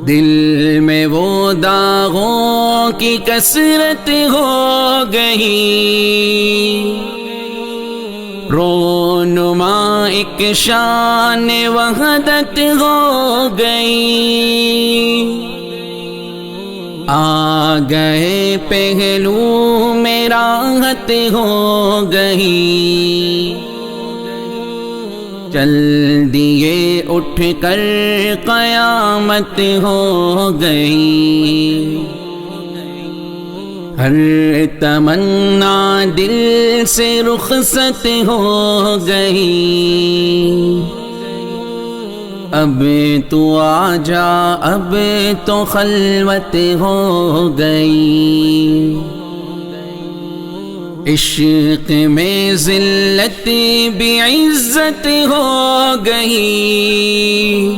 دل میں وہ داغوں کی کثرت ہو گئی، رونما ایک شان وحدت ہو گئی، آ گئے پہلو میں راحت ہو گئی، چل دیے اٹھ کر قیامت ہو گئی، ہر تمنا دل سے رخصت ہو گئی، اب تو آ جا اب تو خلوت ہو گئی، عشق میں ذلت بھی عزت ہو گئی،